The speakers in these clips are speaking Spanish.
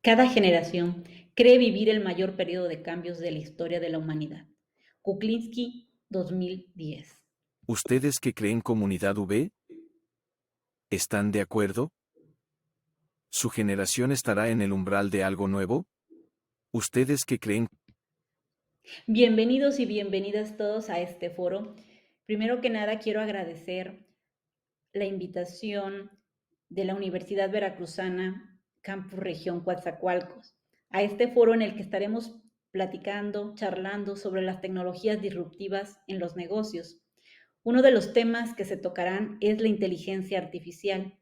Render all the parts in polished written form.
Cada generación cree vivir el mayor periodo de cambios de la historia de la humanidad. Kuklinski, 2010. ¿Ustedes que creen comunidad V? ¿Están de acuerdo? ¿Su generación estará en el umbral de algo nuevo? ¿Ustedes que creen? Bienvenidos y bienvenidas todos a este foro. Primero que nada, quiero agradecer la invitación de la Universidad Veracruzana, Campus Región Coatzacoalcos, a este foro en el que estaremos platicando, charlando sobre las tecnologías disruptivas en los negocios. Uno de los temas que se tocarán es la inteligencia artificial.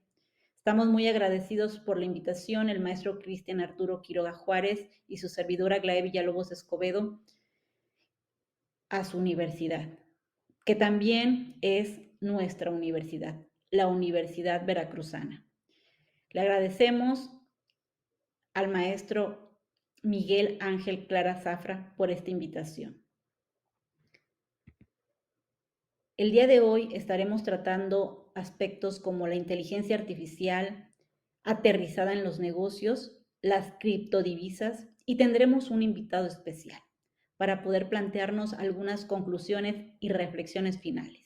Estamos muy agradecidos por la invitación, el maestro Cristian Arturo Quiroga Juárez y su servidora Aglaé Villalobos Escobedo, a su universidad, que también es nuestra universidad, la Universidad Veracruzana. Le agradecemos al maestro Miguel Ángel Clara Zafra por esta invitación. El día de hoy estaremos tratando aspectos como la inteligencia artificial aterrizada en los negocios, las criptodivisas y tendremos un invitado especial para poder plantearnos algunas conclusiones y reflexiones finales.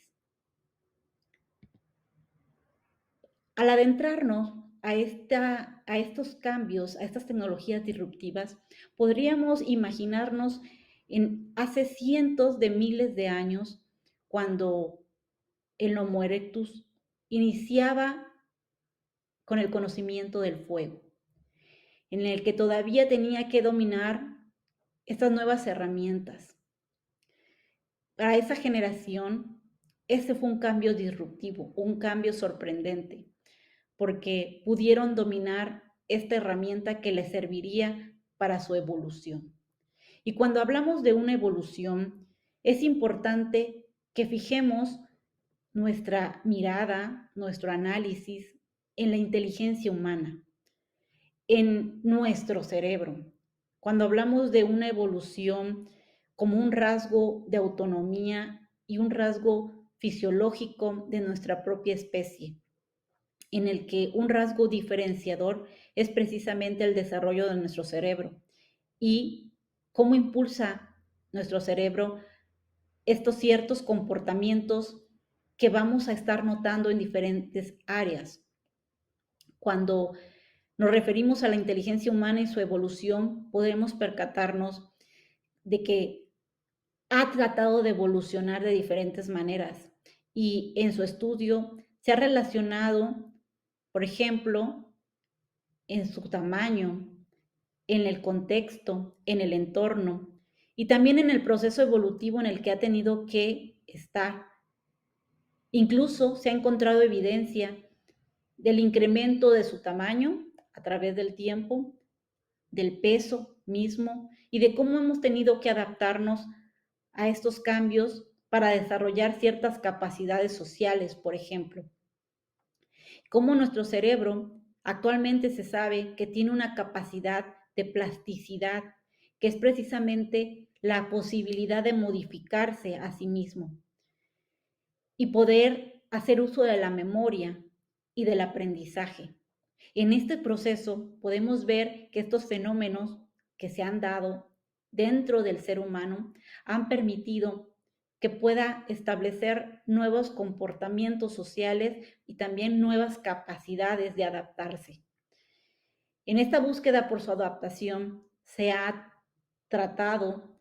Al adentrarnos a estos cambios, a estas tecnologías disruptivas, podríamos imaginarnos en hace cientos de miles de años, cuando el Homo erectus iniciaba con el conocimiento del fuego, en el que todavía tenía que dominar estas nuevas herramientas. Para esa generación, ese fue un cambio disruptivo, un cambio sorprendente, porque pudieron dominar esta herramienta que les serviría para su evolución. Y cuando hablamos de una evolución, es importante que fijemos nuestra mirada, nuestro análisis en la inteligencia humana, en nuestro cerebro. Cuando hablamos de una evolución como un rasgo de autonomía y un rasgo fisiológico de nuestra propia especie, en el que un rasgo diferenciador es precisamente el desarrollo de nuestro cerebro y cómo impulsa nuestro cerebro estos ciertos comportamientos que vamos a estar notando en diferentes áreas. Cuando nos referimos a la inteligencia humana y su evolución, podemos percatarnos de que ha tratado de evolucionar de diferentes maneras y en su estudio se ha relacionado, por ejemplo, en su tamaño, en el contexto, en el entorno y también en el proceso evolutivo en el que ha tenido que estar. Incluso se ha encontrado evidencia del incremento de su tamaño a través del tiempo, del peso mismo y de cómo hemos tenido que adaptarnos a estos cambios para desarrollar ciertas capacidades sociales, por ejemplo. Cómo nuestro cerebro actualmente se sabe que tiene una capacidad de plasticidad, que es precisamente la posibilidad de modificarse a sí mismo y poder hacer uso de la memoria y del aprendizaje. En este proceso podemos ver que estos fenómenos que se han dado dentro del ser humano han permitido que pueda establecer nuevos comportamientos sociales y también nuevas capacidades de adaptarse. En esta búsqueda por su adaptación se ha tratado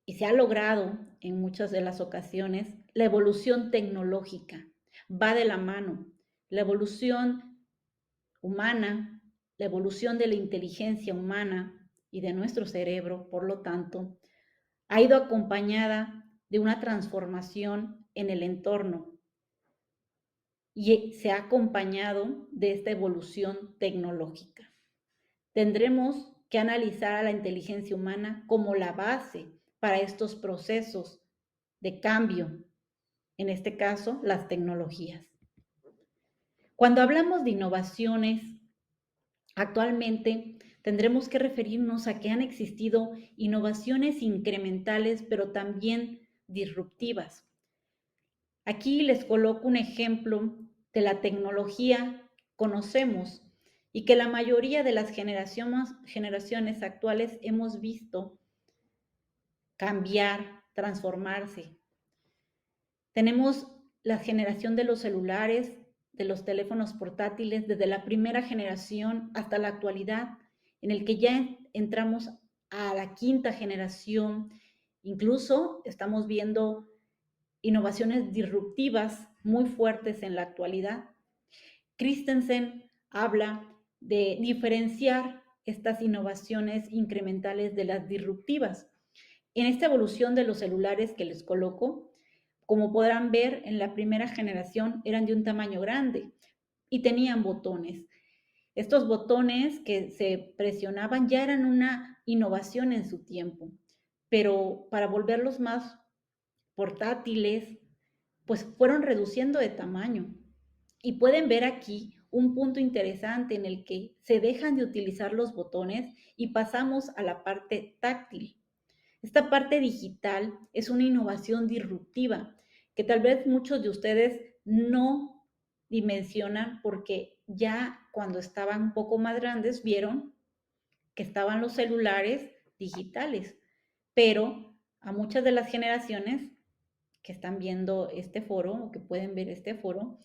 y se ha logrado en muchas de las ocasiones la evolución tecnológica. Va de la mano la evolución humana, la evolución de la inteligencia humana y de nuestro cerebro, por lo tanto, ha ido acompañada de una transformación en el entorno y se ha acompañado de esta evolución tecnológica. Tendremos que analizar a la inteligencia humana como la base para estos procesos de cambio, en este caso, las tecnologías. Cuando hablamos de innovaciones, actualmente tendremos que referirnos a que han existido innovaciones incrementales, pero también disruptivas. Aquí les coloco un ejemplo de la tecnología que conocemos y que la mayoría de las generaciones actuales hemos visto cambiar, transformarse. Tenemos la generación de los celulares, de los teléfonos portátiles, desde la primera generación hasta la actualidad, en el que ya entramos a la quinta generación. Incluso estamos viendo innovaciones disruptivas muy fuertes en la actualidad. Christensen habla de diferenciar estas innovaciones incrementales de las disruptivas. En esta evolución de los celulares que les coloco, como podrán ver, en la primera generación eran de un tamaño grande y tenían botones. Estos botones que se presionaban ya eran una innovación en su tiempo, pero para volverlos más portátiles, pues fueron reduciendo de tamaño. Y pueden ver aquí un punto interesante en el que se dejan de utilizar los botones y pasamos a la parte táctil. Esta parte digital es una innovación disruptiva que tal vez muchos de ustedes no dimensionan porque ya cuando estaban un poco más grandes vieron que estaban los celulares digitales, pero a muchas de las generaciones que están viendo este foro o que pueden ver este foro,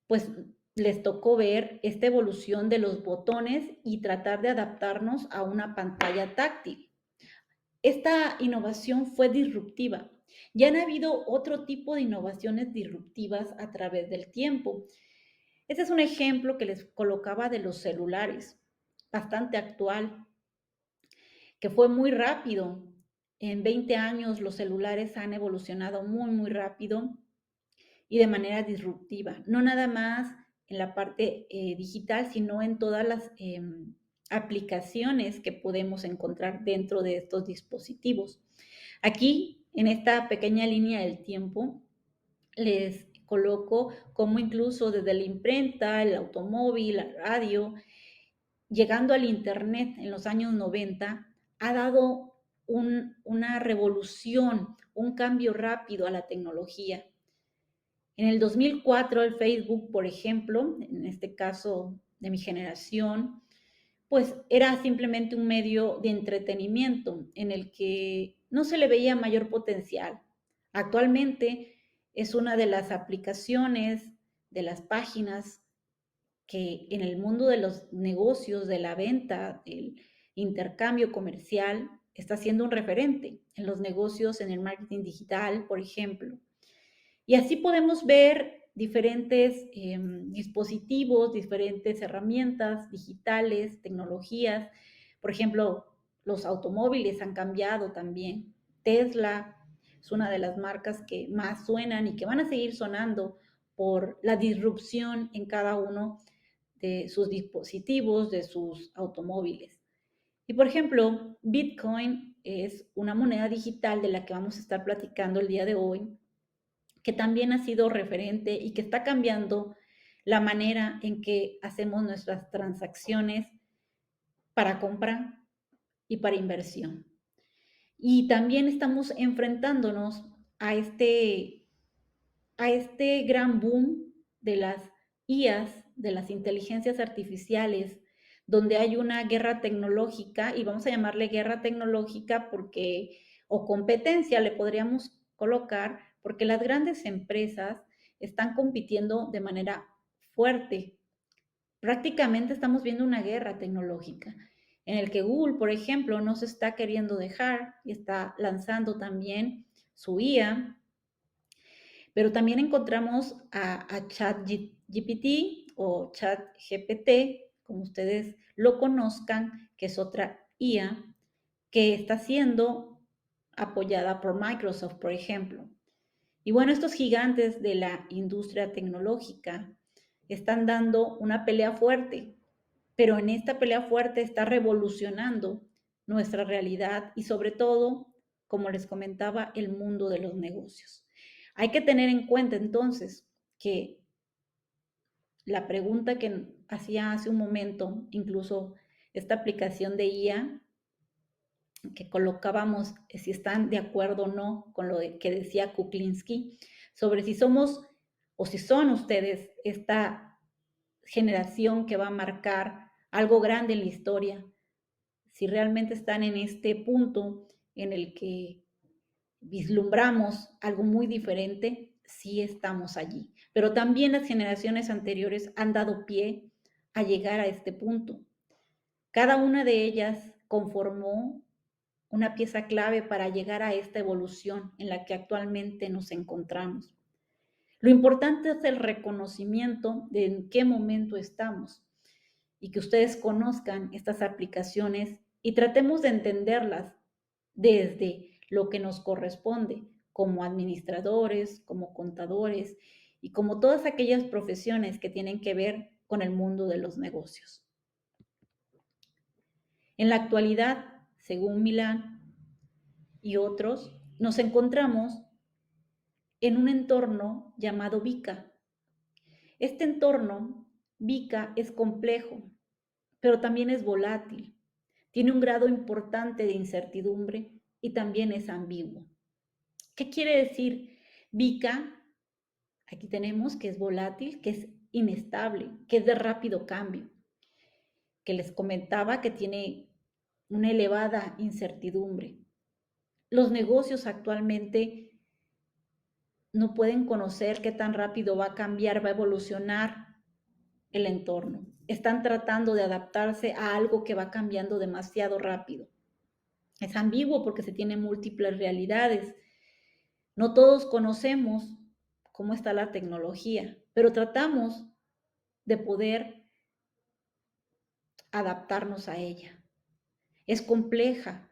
pues les tocó ver esta evolución de los botones y tratar de adaptarnos a una pantalla táctil. Esta innovación fue disruptiva. Ya han habido otro tipo de innovaciones disruptivas a través del tiempo. Este es un ejemplo que les colocaba de los celulares, bastante actual, que fue muy rápido. En 20 años los celulares han evolucionado muy, muy rápido y de manera disruptiva. No nada más en la parte digital, sino en todas las aplicaciones que podemos encontrar dentro de estos dispositivos. Aquí, en esta pequeña línea del tiempo, les coloco cómo incluso desde la imprenta, el automóvil, la radio, llegando al Internet en los años 90, ha dado una revolución, un cambio rápido a la tecnología. En el 2004, el Facebook, por ejemplo, en este caso de mi generación, pues era simplemente un medio de entretenimiento en el que no se le veía mayor potencial. Actualmente es una de las aplicaciones, de las páginas que en el mundo de los negocios, de la venta, del intercambio comercial, está siendo un referente en los negocios, en el marketing digital, por ejemplo. Y así podemos ver diferentes dispositivos, diferentes herramientas digitales, tecnologías. Por ejemplo, los automóviles han cambiado también. Tesla es una de las marcas que más suenan y que van a seguir sonando por la disrupción en cada uno de sus dispositivos, de sus automóviles. Y por ejemplo, Bitcoin es una moneda digital de la que vamos a estar platicando el día de hoy, que también ha sido referente y que está cambiando la manera en que hacemos nuestras transacciones para compra y para inversión. Y también estamos enfrentándonos a este gran boom de las IAs, de las inteligencias artificiales, donde hay una guerra tecnológica, y vamos a llamarle guerra tecnológica porque, o competencia le podríamos colocar, porque las grandes empresas están compitiendo de manera fuerte. Prácticamente estamos viendo una guerra tecnológica en el que Google, por ejemplo, no se está queriendo dejar y está lanzando también su IA, pero también encontramos a ChatGPT o ChatGPT, como ustedes lo conozcan, que es otra IA que está siendo apoyada por Microsoft, por ejemplo. Y bueno, estos gigantes de la industria tecnológica están dando una pelea fuerte, pero en esta pelea fuerte está revolucionando nuestra realidad y sobre todo, como les comentaba, el mundo de los negocios. Hay que tener en cuenta entonces que la pregunta que hacía hace un momento, incluso esta aplicación de IA, que colocábamos si están de acuerdo o no con lo que decía Kuklinski, sobre si somos o si son ustedes esta generación que va a marcar algo grande en la historia, si realmente están en este punto en el que vislumbramos algo muy diferente, sí estamos allí. Pero también las generaciones anteriores han dado pie a llegar a este punto. Cada una de ellas conformó una pieza clave para llegar a esta evolución en la que actualmente nos encontramos. Lo importante es el reconocimiento de en qué momento estamos y que ustedes conozcan estas aplicaciones y tratemos de entenderlas desde lo que nos corresponde como administradores, como contadores y como todas aquellas profesiones que tienen que ver con el mundo de los negocios. En la actualidad, según Milán y otros, nos encontramos en un entorno llamado VICA. Este entorno, VICA, es complejo, pero también es volátil. Tiene un grado importante de incertidumbre y también es ambiguo. ¿Qué quiere decir VICA? Aquí tenemos que es volátil, que es inestable, que es de rápido cambio, que les comentaba que tiene una elevada incertidumbre. Los negocios actualmente no pueden conocer qué tan rápido va a cambiar, va a evolucionar el entorno. Están tratando de adaptarse a algo que va cambiando demasiado rápido. Es ambiguo porque se tienen múltiples realidades. No todos conocemos cómo está la tecnología, pero tratamos de poder adaptarnos a ella. Es compleja,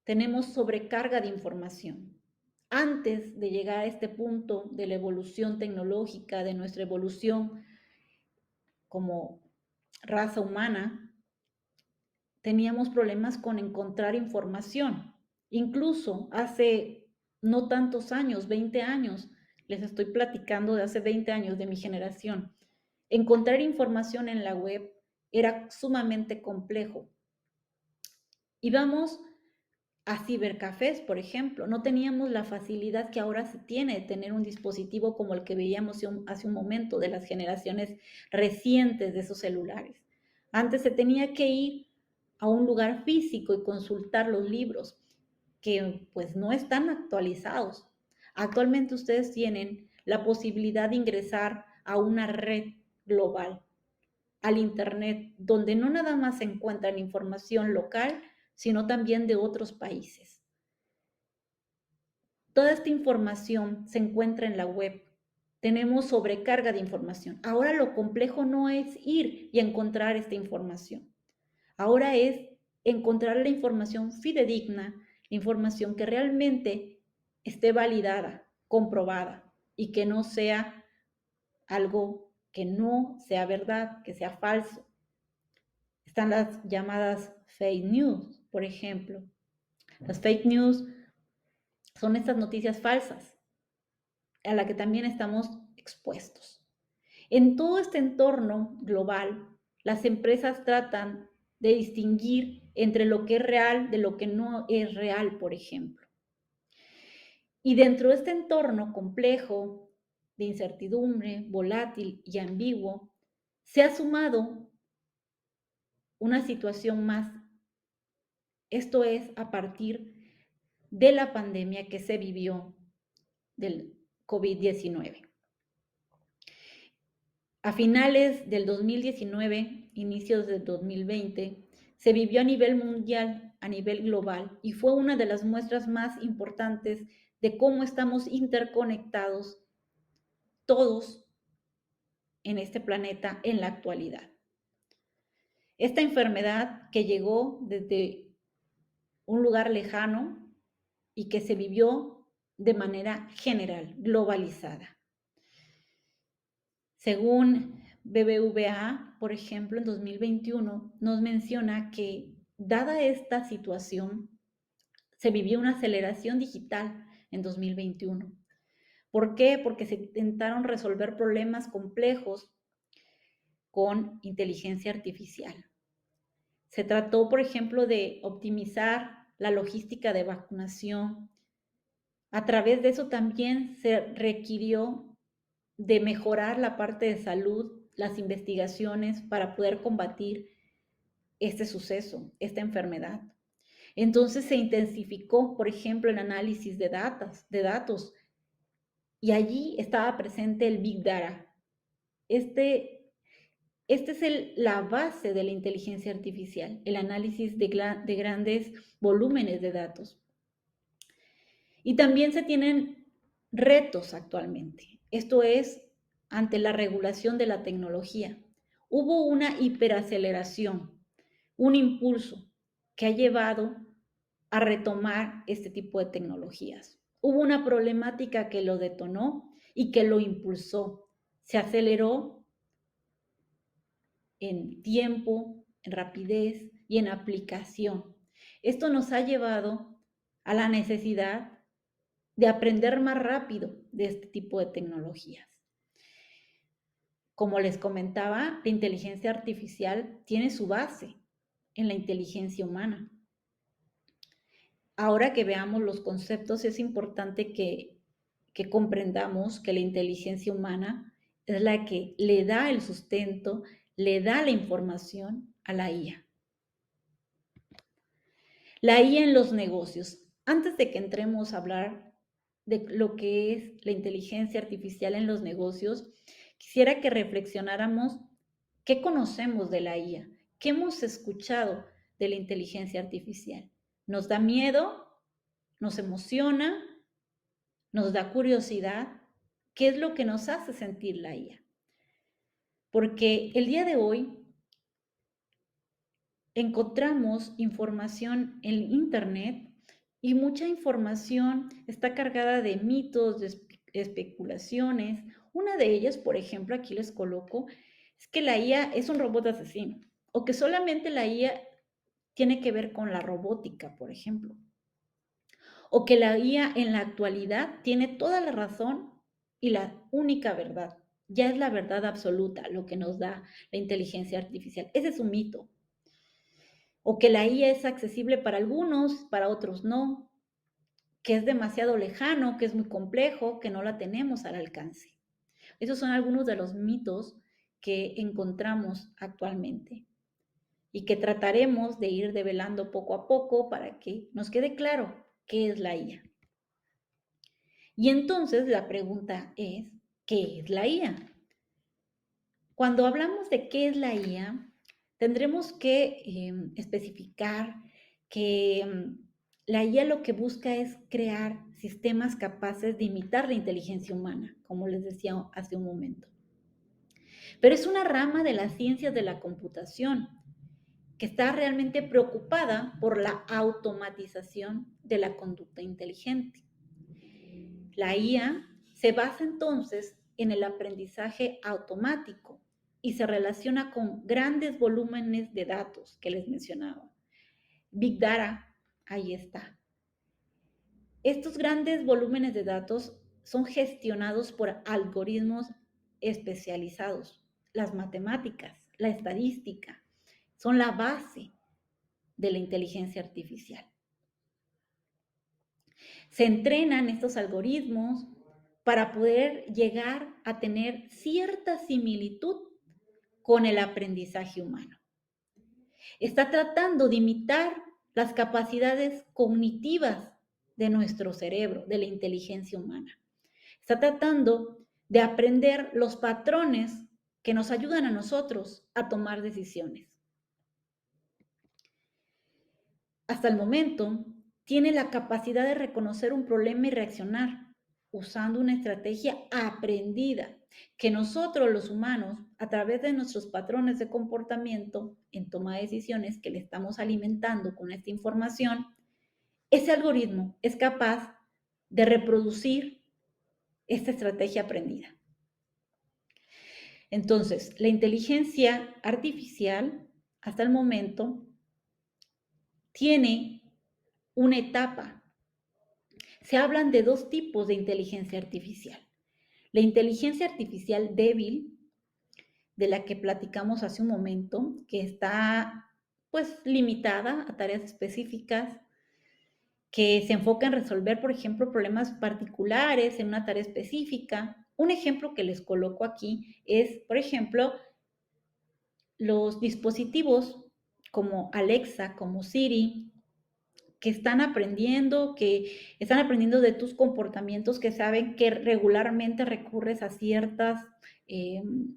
tenemos sobrecarga de información. Antes de llegar a este punto de la evolución tecnológica, de nuestra evolución como raza humana, teníamos problemas con encontrar información. Incluso hace no tantos años, 20 años, les estoy platicando de hace 20 años de mi generación, encontrar información en la web era sumamente complejo. Íbamos a cibercafés, por ejemplo, no teníamos la facilidad que ahora se tiene de tener un dispositivo como el que veíamos hace un momento de las generaciones recientes de esos celulares. Antes se tenía que ir a un lugar físico y consultar los libros que pues no están actualizados. Actualmente ustedes tienen la posibilidad de ingresar a una red global, al Internet, donde no nada más se encuentran información local, sino también de otros países. Toda esta información se encuentra en la web. Tenemos sobrecarga de información. Ahora lo complejo no es ir y encontrar esta información. Ahora es encontrar la información fidedigna, la información que realmente esté validada, comprobada y que no sea algo que no sea verdad, que sea falso. Están las llamadas fake news, por ejemplo. Las fake news son estas noticias falsas a las que también estamos expuestos. En todo este entorno global, las empresas tratan de distinguir entre lo que es real de lo que no es real, por ejemplo. Y dentro de este entorno complejo, de incertidumbre, volátil y ambiguo, se ha sumado una situación más. Esto es a partir de la pandemia que se vivió del COVID-19. A finales del 2019, inicios del 2020, se vivió a nivel mundial, a nivel global, y fue una de las muestras más importantes de cómo estamos interconectados todos en este planeta en la actualidad. Esta enfermedad que llegó desde un lugar lejano y que se vivió de manera general, globalizada. Según BBVA, por ejemplo, en 2021 nos menciona que dada esta situación, se vivió una aceleración digital en 2021. ¿Por qué? Porque se intentaron resolver problemas complejos con inteligencia artificial. Se trató, por ejemplo, de optimizar la logística de vacunación. A través de eso también se requirió de mejorar la parte de salud las investigaciones para poder combatir este suceso, esta enfermedad. Entonces se intensificó, por ejemplo, el análisis de datos, y allí estaba presente el Big Data. Este es la base de la inteligencia artificial, el análisis de grandes volúmenes de datos. Y también se tienen retos actualmente. Esto es, ante la regulación de la tecnología. Hubo una hiperaceleración, un impulso que ha llevado a retomar este tipo de tecnologías. Hubo una problemática que lo detonó y que lo impulsó. Se aceleró en tiempo, en rapidez y en aplicación. Esto nos ha llevado a la necesidad de aprender más rápido de este tipo de tecnologías. Como les comentaba, la inteligencia artificial tiene su base en la inteligencia humana. Ahora que veamos los conceptos, es importante que comprendamos que la inteligencia humana es la que le da el sustento, le da la información a la IA. La IA en los negocios. Antes de que entremos a hablar de lo que es la inteligencia artificial en los negocios, quisiera que reflexionáramos qué conocemos de la IA, qué hemos escuchado de la inteligencia artificial. ¿Nos da miedo? ¿Nos emociona? ¿Nos da curiosidad? ¿Qué es lo que nos hace sentir la IA? Porque el día de hoy encontramos información en Internet y mucha información está cargada de mitos, de especulaciones. Una de ellas, por ejemplo, aquí les coloco, es que la IA es un robot asesino o que solamente la IA tiene que ver con la robótica, por ejemplo. O que la IA en la actualidad tiene toda la razón y la única verdad. Ya es la verdad absoluta lo que nos da la inteligencia artificial. Ese es un mito. O que la IA es accesible para algunos, para otros no, que es demasiado lejano, que es muy complejo, que no la tenemos al alcance. Esos son algunos de los mitos que encontramos actualmente y que trataremos de ir develando poco a poco para que nos quede claro qué es la IA. Y entonces la pregunta es, ¿qué es la IA? Cuando hablamos de qué es la IA, tendremos que especificar que la IA lo que busca es crear sistemas capaces de imitar la inteligencia humana, como les decía hace un momento. Pero es una rama de las ciencias de la computación que está realmente preocupada por la automatización de la conducta inteligente. La IA se basa entonces en el aprendizaje automático y se relaciona con grandes volúmenes de datos que les mencionaba. Big Data, ahí está. Estos grandes volúmenes de datos son gestionados por algoritmos especializados. Las matemáticas, la estadística, son la base de la inteligencia artificial. Se entrenan estos algoritmos para poder llegar a tener cierta similitud con el aprendizaje humano. Está tratando de imitar las capacidades cognitivas de nuestro cerebro, de la inteligencia humana. Está tratando de aprender los patrones que nos ayudan a nosotros a tomar decisiones. Hasta el momento, tiene la capacidad de reconocer un problema y reaccionar usando una estrategia aprendida que nosotros los humanos, a través de nuestros patrones de comportamiento en toma de decisiones que le estamos alimentando con esta información, ese algoritmo es capaz de reproducir esta estrategia aprendida. Entonces, la inteligencia artificial, hasta el momento, tiene una etapa. Se hablan de dos tipos de inteligencia artificial. La inteligencia artificial débil, de la que platicamos hace un momento, que está pues limitada a tareas específicas, que se enfoca en resolver, por ejemplo, problemas particulares en una tarea específica. Un ejemplo que les coloco aquí es, por ejemplo, los dispositivos como Alexa, como Siri, que están aprendiendo de tus comportamientos, que saben que regularmente recurres a ciertas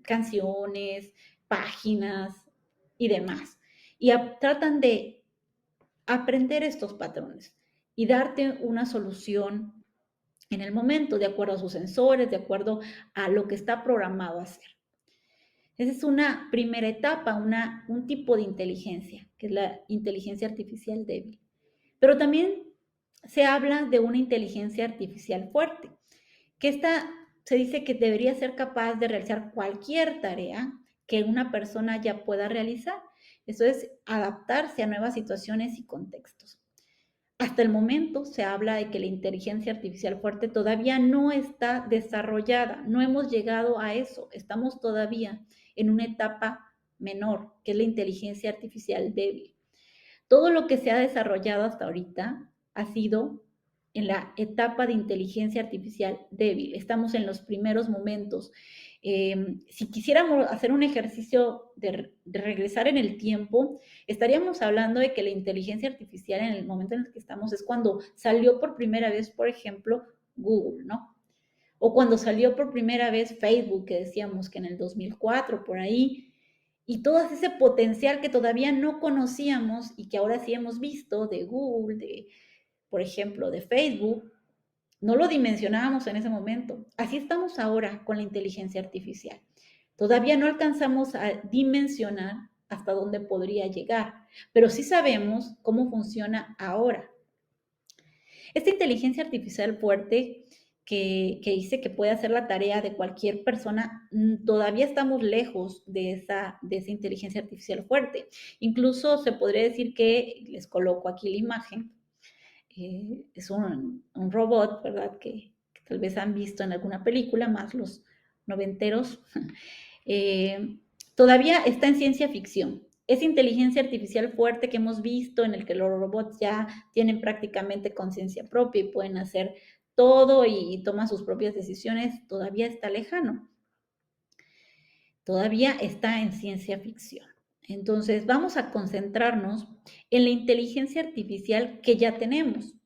canciones, páginas y demás. Y tratan de aprender estos patrones y darte una solución en el momento, de acuerdo a sus sensores, de acuerdo a lo que está programado a hacer. Esa es una primera etapa, un tipo de inteligencia, que es la inteligencia artificial débil. Pero también se habla de una inteligencia artificial fuerte, que esta se dice que debería ser capaz de realizar cualquier tarea que una persona ya pueda realizar. Eso es adaptarse a nuevas situaciones y contextos. Hasta el momento se habla de que la inteligencia artificial fuerte todavía no está desarrollada, no hemos llegado a eso, estamos todavía en una etapa menor, que es la inteligencia artificial débil. Todo lo que se ha desarrollado hasta ahorita ha sido en la etapa de inteligencia artificial débil. Estamos en los primeros momentos. Si quisiéramos hacer un ejercicio de regresar en el tiempo, estaríamos hablando de que la inteligencia artificial en el momento en el que estamos es cuando salió por primera vez, por ejemplo, Google, ¿no? O cuando salió por primera vez Facebook, que decíamos que en el 2004, por ahí, y todo ese potencial que todavía no conocíamos y que ahora sí hemos visto de Google, por ejemplo, de Facebook, no lo dimensionábamos en ese momento. Así estamos ahora con la inteligencia artificial. Todavía no alcanzamos a dimensionar hasta dónde podría llegar, pero sí sabemos cómo funciona ahora. Esta inteligencia artificial fuerte que dice que puede hacer la tarea de cualquier persona, todavía estamos lejos de esa inteligencia artificial fuerte. Incluso se podría decir que, les coloco aquí la imagen, es un robot, ¿verdad? Que tal vez han visto en alguna película, más los noventeros. Todavía está en ciencia ficción. Esa inteligencia artificial fuerte que hemos visto, en el que los robots ya tienen prácticamente conciencia propia y pueden hacer todo y toman sus propias decisiones, todavía está lejano. Todavía está en ciencia ficción. Entonces, vamos a concentrarnos en la inteligencia artificial que ya tenemos.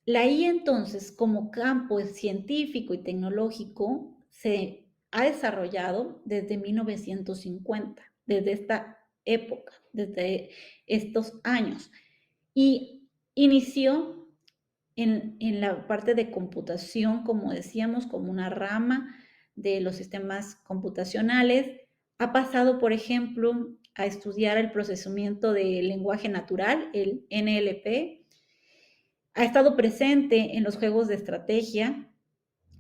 La IA entonces, como campo científico y tecnológico, se ha desarrollado desde 1950, desde esta época, desde estos años, y inició en la parte de computación, como decíamos, como una rama de los sistemas computacionales. Ha pasado, por ejemplo, a estudiar el procesamiento del lenguaje natural, el NLP. Ha estado presente en los juegos de estrategia.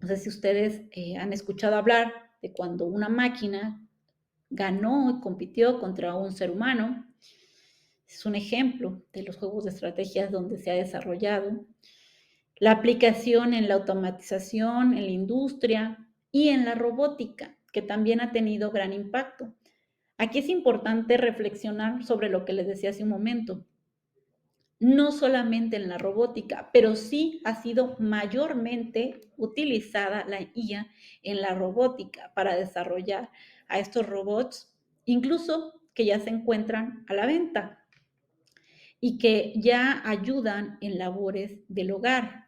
No sé si ustedes han escuchado hablar de cuando una máquina ganó y compitió contra un ser humano. Es un ejemplo de los juegos de estrategias donde se ha desarrollado. La aplicación en la automatización, en la industria y en la robótica, que también ha tenido gran impacto. Aquí es importante reflexionar sobre lo que les decía hace un momento. No solamente en la robótica, pero sí ha sido mayormente utilizada la IA en la robótica para desarrollar a estos robots, incluso que ya se encuentran a la venta y que ya ayudan en labores del hogar,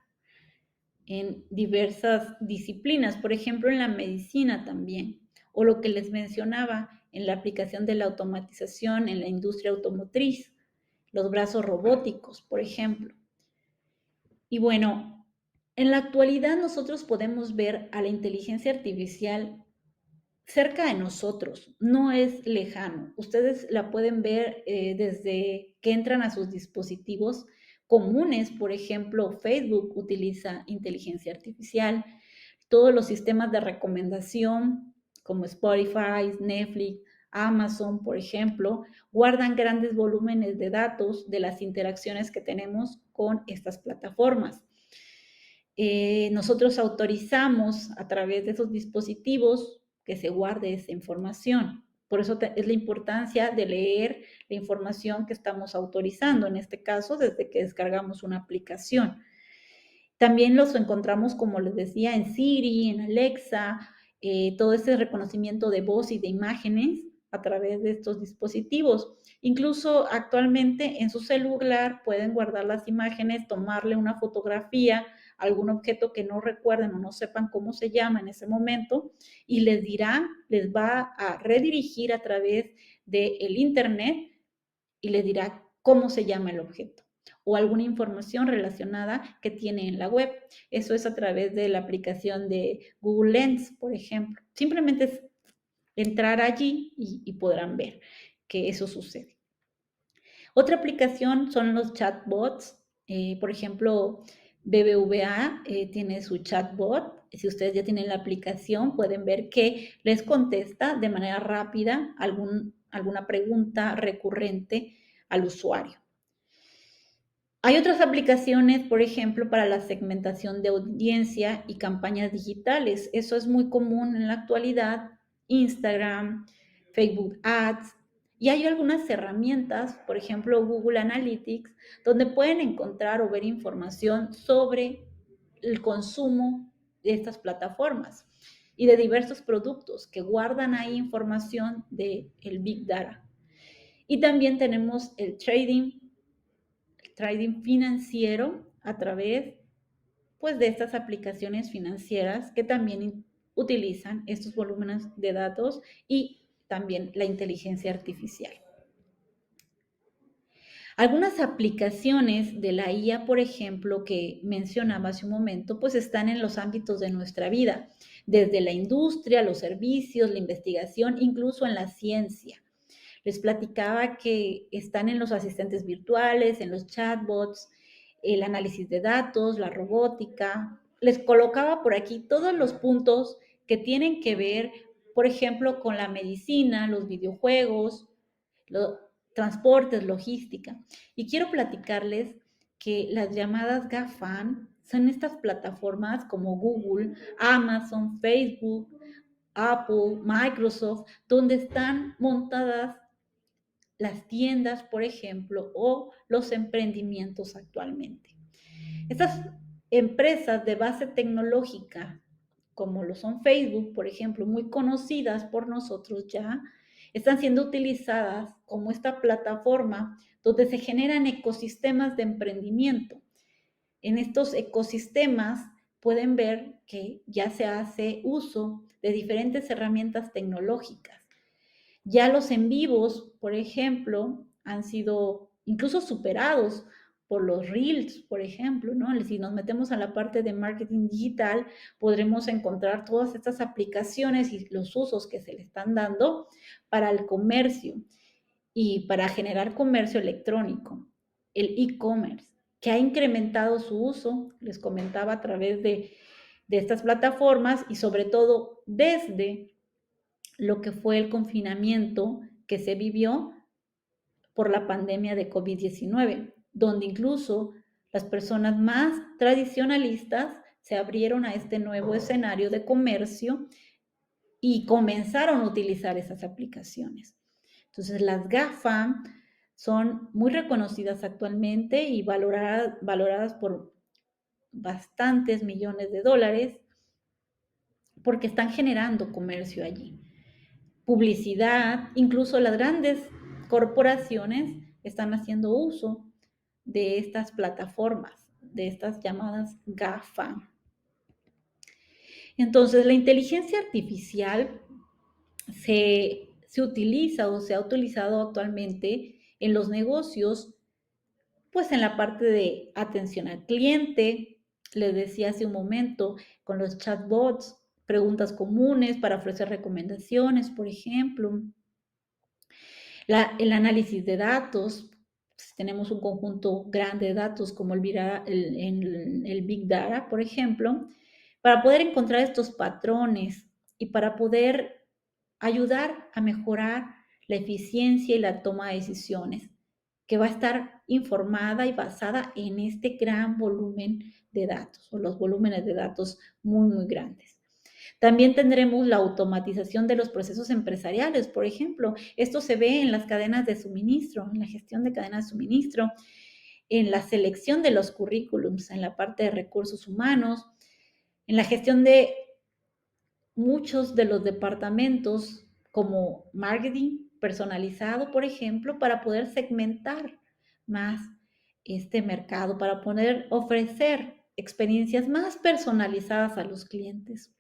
en diversas disciplinas, por ejemplo, en la medicina también, o lo que les mencionaba en la aplicación de la automatización en la industria automotriz, los brazos robóticos, por ejemplo. Y bueno, en la actualidad nosotros podemos ver a la inteligencia artificial cerca de nosotros, no es lejano. Ustedes la pueden ver desde que entran a sus dispositivos comunes, por ejemplo, Facebook utiliza inteligencia artificial, todos los sistemas de recomendación como Spotify, Netflix, Amazon, por ejemplo, guardan grandes volúmenes de datos de las interacciones que tenemos con estas plataformas. Nosotros autorizamos a través de esos dispositivos que se guarde esa información. Por eso es la importancia de leer la información que estamos autorizando, en este caso, desde que descargamos una aplicación. También los encontramos, como les decía, en Siri, en Alexa, todo este reconocimiento de voz y de imágenes a través de estos dispositivos. Incluso actualmente en su celular pueden guardar las imágenes, tomarle una fotografía a algún objeto que no recuerden o no sepan cómo se llama en ese momento y les dirá, les va a redirigir a través del internet y les dirá cómo se llama el objeto o alguna información relacionada que tiene en la web. Eso es a través de la aplicación de Google Lens, por ejemplo. Simplemente es entrar allí y podrán ver que eso sucede. Otra aplicación son los chatbots. Por ejemplo, BBVA tiene su chatbot. Si ustedes ya tienen la aplicación, pueden ver que les contesta de manera rápida alguna pregunta recurrente al usuario. Hay otras aplicaciones, por ejemplo, para la segmentación de audiencia y campañas digitales. Eso es muy común en la actualidad. Instagram, Facebook Ads. Y hay algunas herramientas, por ejemplo, Google Analytics, donde pueden encontrar o ver información sobre el consumo de estas plataformas y de diversos productos que guardan ahí información del Big Data. Y también tenemos el trading financiero a través pues, de estas aplicaciones financieras que también utilizan estos volúmenes de datos y también la inteligencia artificial. Algunas aplicaciones de la IA, por ejemplo, que mencionaba hace un momento, pues están en los ámbitos de nuestra vida, desde la industria, los servicios, la investigación, incluso en la ciencia. Les platicaba que están en los asistentes virtuales, en los chatbots, el análisis de datos, la robótica. Les colocaba por aquí todos los puntos que tienen que ver, por ejemplo, con la medicina, los videojuegos, los transportes, logística. Y quiero platicarles que las llamadas GAFAM son estas plataformas como Google, Amazon, Facebook, Apple, Microsoft, donde están montadas las tiendas, por ejemplo, o los emprendimientos actualmente. Estas empresas de base tecnológica, como lo son Facebook, por ejemplo, muy conocidas por nosotros ya, están siendo utilizadas como esta plataforma donde se generan ecosistemas de emprendimiento. En estos ecosistemas pueden ver que ya se hace uso de diferentes herramientas tecnológicas. Ya los en vivos, por ejemplo, han sido incluso superados por los Reels, por ejemplo, ¿no? Si nos metemos a la parte de marketing digital, podremos encontrar todas estas aplicaciones y los usos que se le están dando para el comercio y para generar comercio electrónico, el e-commerce, que ha incrementado su uso, les comentaba a través de estas plataformas y sobre todo desde lo que fue el confinamiento que se vivió por la pandemia de COVID-19, donde incluso las personas más tradicionalistas se abrieron a este nuevo escenario de comercio y comenzaron a utilizar esas aplicaciones. Entonces, las GAFA son muy reconocidas actualmente y valoradas por bastantes millones de dólares porque están generando comercio allí. Publicidad, incluso las grandes corporaciones están haciendo uso de estas plataformas, de estas llamadas GAFA. Entonces, la inteligencia artificial se utiliza o se ha utilizado actualmente en los negocios, pues en la parte de atención al cliente, les decía hace un momento, con los chatbots, preguntas comunes para ofrecer recomendaciones, por ejemplo. El análisis de datos, si tenemos un conjunto grande de datos como el Big Data, por ejemplo, para poder encontrar estos patrones y para poder ayudar a mejorar la eficiencia y la toma de decisiones, que va a estar informada y basada en este gran volumen de datos o los volúmenes de datos muy, muy grandes. También tendremos la automatización de los procesos empresariales, por ejemplo. Esto se ve en las cadenas de suministro, en la gestión de cadenas de suministro, en la selección de los currículums, en la parte de recursos humanos, en la gestión de muchos de los departamentos como marketing personalizado, por ejemplo, para poder segmentar más este mercado, para poder ofrecer experiencias más personalizadas a los clientes.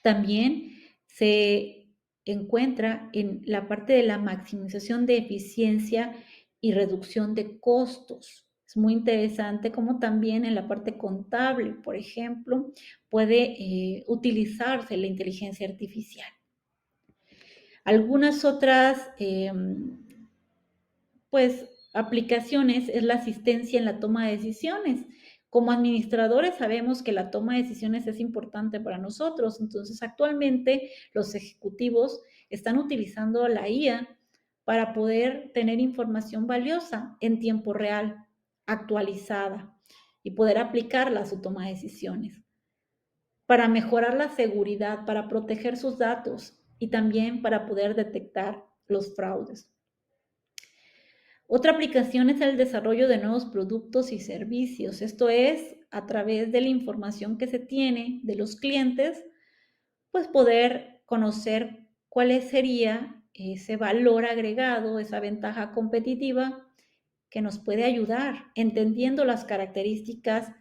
También se encuentra en la parte de la maximización de eficiencia y reducción de costos. Es muy interesante como también en la parte contable, por ejemplo, puede utilizarse la inteligencia artificial. Algunas otras pues aplicaciones es la asistencia en la toma de decisiones. Como administradores sabemos que la toma de decisiones es importante para nosotros, entonces actualmente los ejecutivos están utilizando la IA para poder tener información valiosa en tiempo real, actualizada, y poder aplicarla a su toma de decisiones, para mejorar la seguridad, para proteger sus datos y también para poder detectar los fraudes. Otra aplicación es el desarrollo de nuevos productos y servicios. Esto es a través de la información que se tiene de los clientes, pues poder conocer cuál sería ese valor agregado, esa ventaja competitiva que nos puede ayudar, entendiendo las características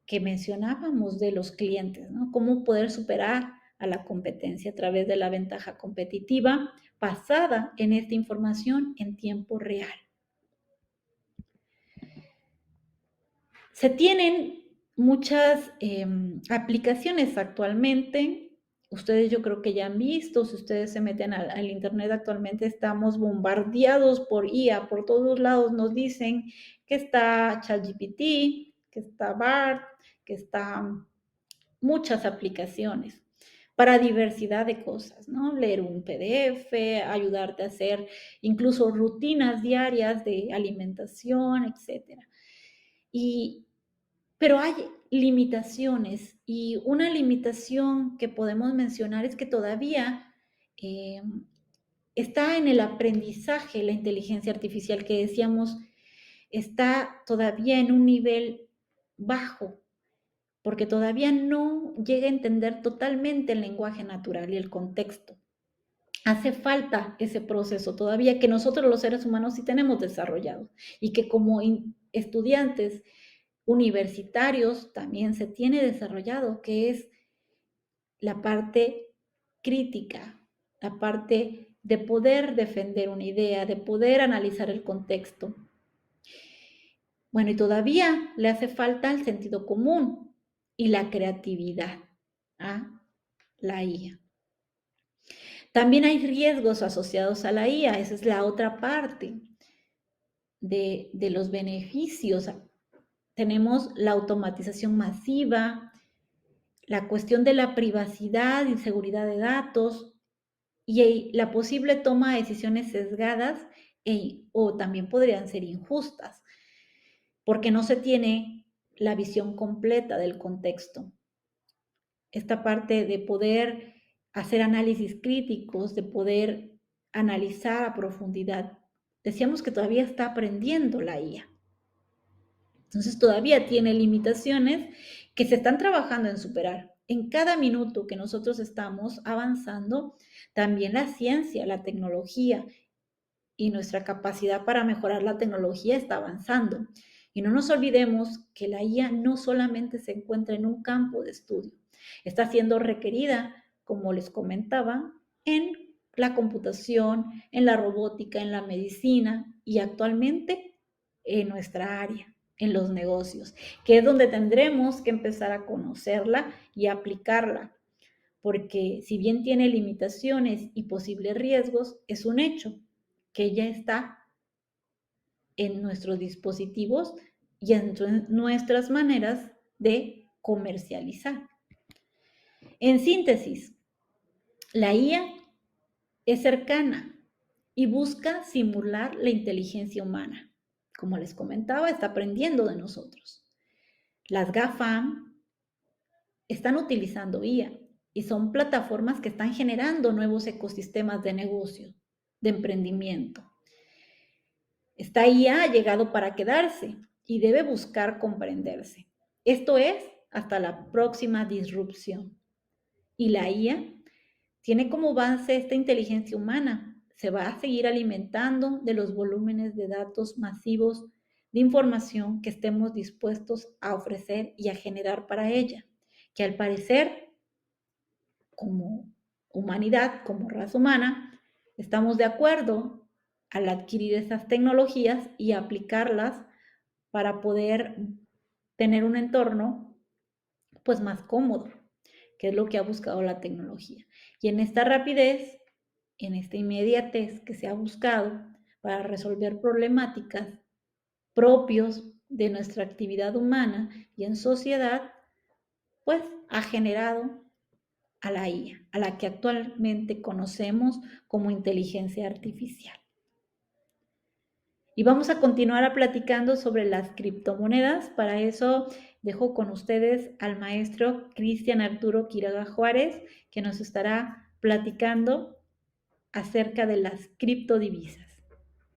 que mencionábamos de los clientes, ¿no? Cómo poder superar a la competencia a través de la ventaja competitiva basada en esta información en tiempo real. Se tienen muchas aplicaciones actualmente. Ustedes yo creo que ya han visto, si ustedes se meten al internet actualmente estamos bombardeados por IA, por todos lados nos dicen que está ChatGPT, que está BART, que están muchas aplicaciones para diversidad de cosas, ¿no? Leer un PDF, ayudarte a hacer incluso rutinas diarias de alimentación, etcétera. Pero hay limitaciones y una limitación que podemos mencionar es que todavía eh, está en el aprendizaje la inteligencia artificial que decíamos, está todavía en un nivel bajo, porque todavía no llega a entender totalmente el lenguaje natural y el contexto. Hace falta ese proceso todavía que nosotros los seres humanos sí tenemos desarrollado y que como estudiantes universitarios también se tiene desarrollado, que es la parte crítica, la parte de poder defender una idea, de poder analizar el contexto. Bueno, y todavía le hace falta el sentido común y la creatividad a la IA. También hay riesgos asociados a la IA, esa es la otra parte de los beneficios. Tenemos la automatización masiva, la cuestión de la privacidad y seguridad de datos y la posible toma de decisiones sesgadas o también podrían ser injustas, porque no se tiene la visión completa del contexto. Esta parte de poder hacer análisis críticos, de poder analizar a profundidad. Decíamos que todavía está aprendiendo la IA. Entonces todavía tiene limitaciones que se están trabajando en superar. En cada minuto que nosotros estamos avanzando, también la ciencia, la tecnología y nuestra capacidad para mejorar la tecnología está avanzando. Y no nos olvidemos que la IA no solamente se encuentra en un campo de estudio, está siendo requerida, como les comentaba, en la computación, en la robótica, en la medicina y actualmente en nuestra área, en los negocios, que es donde tendremos que empezar a conocerla y aplicarla, porque si bien tiene limitaciones y posibles riesgos, es un hecho que ya está en nuestros dispositivos y en nuestras maneras de comercializar. En síntesis, la IA es cercana y busca simular la inteligencia humana. Como les comentaba, está aprendiendo de nosotros. Las GAFAM están utilizando IA y son plataformas que están generando nuevos ecosistemas de negocio, de emprendimiento. Esta IA ha llegado para quedarse y debe buscar comprenderse. Esto es hasta la próxima disrupción. Y la IA tiene como base esta inteligencia humana. Se va a seguir alimentando de los volúmenes de datos masivos de información que estemos dispuestos a ofrecer y a generar para ella, que al parecer, como humanidad, como raza humana, estamos de acuerdo al adquirir esas tecnologías y aplicarlas para poder tener un entorno pues más cómodo, que es lo que ha buscado la tecnología. Y en esta rapidez, en esta inmediatez que se ha buscado para resolver problemáticas propios de nuestra actividad humana y en sociedad, pues ha generado a la IA, a la que actualmente conocemos como inteligencia artificial. Y vamos a continuar platicando sobre las criptomonedas. Para eso dejo con ustedes al maestro Cristian Arturo Quiroga Juárez, que nos estará platicando acerca de las criptodivisas.